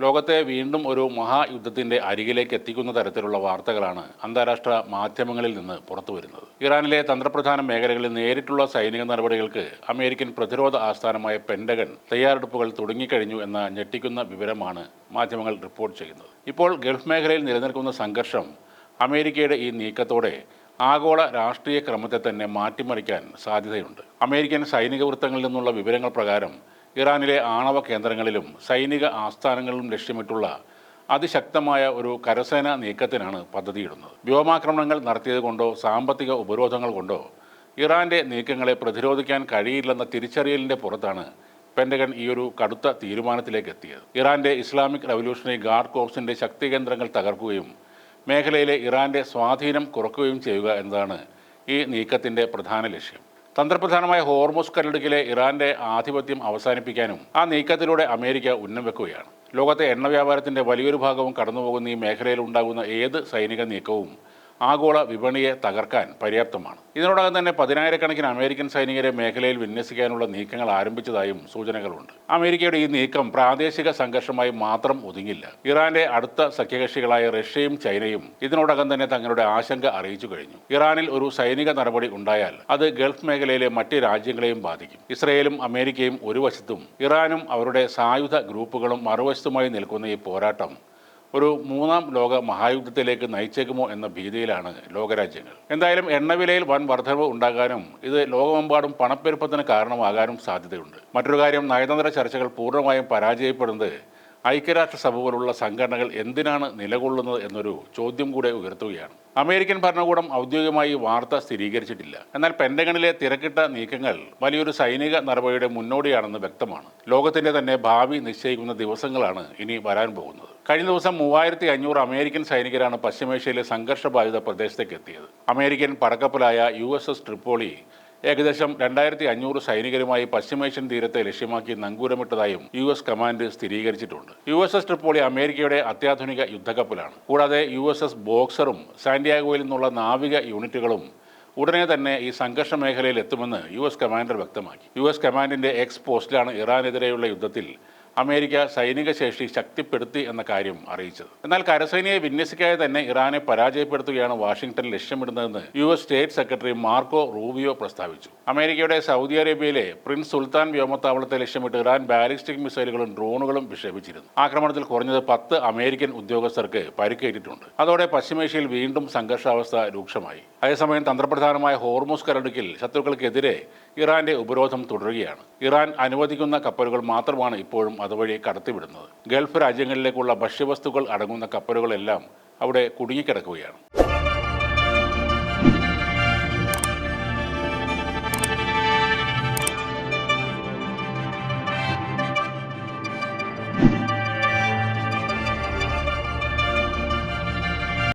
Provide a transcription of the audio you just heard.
ലോകത്തെ വീണ്ടും ഒരു മഹായുദ്ധത്തിന്റെ അരികിലേക്ക് എത്തിക്കുന്ന തരത്തിലുള്ള വാർത്തകളാണ് അന്താരാഷ്ട്ര മാധ്യമങ്ങളിൽ നിന്ന് പുറത്തുവരുന്നത്. ഇറാനിലെ തന്ത്രപ്രധാന മേഖലകളിൽ നേരിട്ടുള്ള സൈനിക നടപടികൾക്ക് അമേരിക്കൻ പ്രതിരോധ ആസ്ഥാനമായ പെന്റഗൺ തയ്യാറെടുപ്പുകൾ തുടങ്ങിക്കഴിഞ്ഞു എന്ന ഞെട്ടിക്കുന്ന വിവരമാണ് മാധ്യമങ്ങൾ റിപ്പോർട്ട് ചെയ്യുന്നത്. ഇപ്പോൾ ഗൾഫ് മേഖലയിൽ നിലനിൽക്കുന്ന സംഘർഷം അമേരിക്കയുടെ ഈ നീക്കത്തോടെ ആഗോള രാഷ്ട്രീയ ക്രമത്തെ തന്നെ മാറ്റിമറിക്കാൻ സാധ്യതയുണ്ട്. അമേരിക്കൻ സൈനിക വൃത്തങ്ങളിൽ നിന്നുള്ള വിവരങ്ങൾ പ്രകാരം ഇറാനിലെ ആണവ കേന്ദ്രങ്ങളിലും സൈനിക ആസ്ഥാനങ്ങളിലും ലക്ഷ്യമിട്ടുള്ള അതിശക്തമായ ഒരു കരസേനാ നീക്കത്തിനാണ് പദ്ധതിയിടുന്നത്. വ്യോമാക്രമണങ്ങൾ നടത്തിയത് കൊണ്ടോ സാമ്പത്തിക ഉപരോധങ്ങൾ കൊണ്ടോ ഇറാന്റെ നീക്കങ്ങളെ പ്രതിരോധിക്കാൻ കഴിയില്ലെന്ന തിരിച്ചറിയലിന്റെ പുറത്താണ് പെന്റഗൺ ഈ ഒരു കടുത്ത തീരുമാനത്തിലേക്ക് എത്തിയത്. ഇറാന്റെ ഇസ്ലാമിക് റവല്യൂഷണറി ഗാർഡ് കോർപ്സിന്റെ ശക്തി കേന്ദ്രങ്ങൾ തകർക്കുകയും മേഖലയിലെ ഇറാന്റെ സ്വാധീനം കുറയ്ക്കുകയും ചെയ്യുക എന്നതാണ് ഈ നീക്കത്തിന്റെ പ്രധാന ലക്ഷ്യം. തന്ത്രപ്രധാനമായ ഹോർമുസ് കടലിടുക്കിലെ ഇറാന്റെ ആധിപത്യം അവസാനിപ്പിക്കാനും ആ നീക്കത്തിലൂടെ അമേരിക്ക ഉന്നം വെക്കുകയാണ്. ലോകത്തെ എണ്ണ വ്യാപാരത്തിന്റെ വലിയൊരു ഭാഗവും കടന്നുപോകുന്ന ഈ മേഖലയിൽ ഉണ്ടാകുന്ന ഏത് സൈനിക നീക്കവും ആഗോള വിപണിയെ തകർക്കാൻ പര്യാപ്തമാണ്. ഇതിനോടകം തന്നെ 10,000-കണക്കിന് അമേരിക്കൻ സൈനികരെ മേഖലയിൽ വിന്യസിക്കാനുള്ള നീക്കങ്ങൾ ആരംഭിച്ചതായും സൂചനകളുണ്ട്. അമേരിക്കയുടെ ഈ നീക്കം പ്രാദേശിക സംഘർഷമായി മാത്രം ഒതുങ്ങില്ല. ഇറാന്റെ അടുത്ത സഖ്യകക്ഷികളായ റഷ്യയും ചൈനയും ഇതിനോടകം തന്നെ തങ്ങളുടെ ആശങ്ക അറിയിച്ചു കഴിഞ്ഞു. ഇറാനിൽ ഒരു സൈനിക നടപടി ഉണ്ടായാൽ അത് ഗൾഫ് മേഖലയിലെ മറ്റ് രാജ്യങ്ങളെയും ബാധിക്കും. ഇസ്രയേലും അമേരിക്കയും ഒരു വശത്തും ഇറാനും അവരുടെ സായുധ ഗ്രൂപ്പുകളും മറുവശത്തുമായി നിൽക്കുന്ന ഈ പോരാട്ടം ഒരു മൂന്നാം ലോക മഹായുദ്ധത്തിലേക്ക് നയിച്ചേക്കുമോ എന്ന ഭീതിയിലാണ് ലോകരാജ്യങ്ങൾ. എന്തായാലും എണ്ണവിലയിൽ വൻ വർധനവ് ഉണ്ടാകാനും ഇത് ലോകമെമ്പാടും പണപ്പെരുപ്പത്തിന് കാരണമാകാനും സാധ്യതയുണ്ട്. മറ്റൊരു കാര്യം, നയതന്ത്ര ചർച്ചകൾ പൂർണ്ണമായും പരാജയപ്പെടുന്നത് ഐക്യരാഷ്ട്രസഭ പോലുള്ള സംഘടനകൾ എന്തിനാണ് നിലകൊള്ളുന്നത് എന്നൊരു ചോദ്യം കൂടെ ഉയർത്തുകയാണ്. അമേരിക്കൻ ഭരണകൂടം ഔദ്യോഗികമായി വാർത്ത സ്ഥിരീകരിച്ചിട്ടില്ല. എന്നാൽ പെന്റഗണിലെ തിരക്കിട്ട നീക്കങ്ങൾ വലിയൊരു സൈനിക നടപടിയുടെ മുന്നോടിയാണെന്ന് വ്യക്തമാണ്. ലോകത്തിന്റെ തന്നെ ഭാവി നിശ്ചയിക്കുന്ന ദിവസങ്ങളാണ് ഇനി വരാൻ പോകുന്നത്. കഴിഞ്ഞ ദിവസം 3,500 അമേരിക്കൻ സൈനികരാണ് പശ്ചിമേഷ്യയിലെ സംഘർഷബാധിത പ്രദേശത്തേക്ക് എത്തിയത്. അമേരിക്കൻ പടക്കപ്പലായ USS ട്രിപ്പോളി ഏകദേശം 2,500 സൈനികരുമായി പശ്ചിമേഷ്യൻ തീരത്തെ ലക്ഷ്യമാക്കി നങ്കൂരമിട്ടതായും US കമാൻഡ് സ്ഥിരീകരിച്ചിട്ടുണ്ട്. USS ട്രിപ്പോളി അമേരിക്കയുടെ അത്യാധുനിക യുദ്ധക്കപ്പലാണ്. കൂടാതെ USS ബോക്സറും സാന്റിയാഗോയിൽ നിന്നുള്ള നാവിക യൂണിറ്റുകളും ഉടനെ തന്നെ ഈ സംഘർഷ മേഖലയിൽ എത്തുമെന്ന് US കമാൻഡർ വ്യക്തമാക്കി. US കമാൻഡിന്റെ എക്സ് പോസ്റ്റിലാണ് ഇറാനെതിരെയുള്ള യുദ്ധത്തിൽ അമേരിക്ക സൈനിക ശേഷി ശക്തിപ്പെടുത്തി എന്ന കാര്യം അറിയിച്ചത്. എന്നാൽ കരസേനയെ വിന്യസിക്കാതെ തന്നെ ഇറാനെ പരാജയപ്പെടുത്തുകയാണ് വാഷിംഗ്ടൺ ലക്ഷ്യമിടുന്നതെന്ന് US state secretary Marco Rubio പ്രസ്താവിച്ചു. അമേരിക്കയുടെ സൗദി അറേബ്യയിലെ പ്രിൻസ് സുൽത്താൻ വ്യോമത്താവളത്തെ ലക്ഷ്യമിട്ട് ഇറാൻ ബാലിസ്റ്റിക് മിസൈലുകളും ഡ്രോണുകളും വിക്ഷേപിച്ചിരുന്നു. ആക്രമണത്തിൽ കുറഞ്ഞത് 10 അമേരിക്കൻ ഉദ്യോഗസ്ഥർക്ക് പരിക്കേറ്റിട്ടുണ്ട്. അതോടെ പശ്ചിമേഷ്യയിൽ വീണ്ടും സംഘർഷാവസ്ഥ രൂക്ഷമായി. അതേസമയം തന്ത്രപ്രധാനമായ ഹോർമുസ് കടലിടുക്കിൽ ശത്രുക്കൾക്കെതിരെ ഇറാന്റെ ഉപരോധം തുടരുകയാണ്. ഇറാൻ അനുവദിക്കുന്ന കപ്പലുകൾ മാത്രമാണ് ഇപ്പോഴും അതുവഴി കടത്തിവിടുന്നത്. ഗൾഫ് രാജ്യങ്ങളിലേക്കുള്ള ഭക്ഷ്യവസ്തുക്കൾ അടങ്ങുന്ന കപ്പലുകളെല്ലാം അവിടെ കുടുങ്ങിക്കിടക്കുകയാണ്.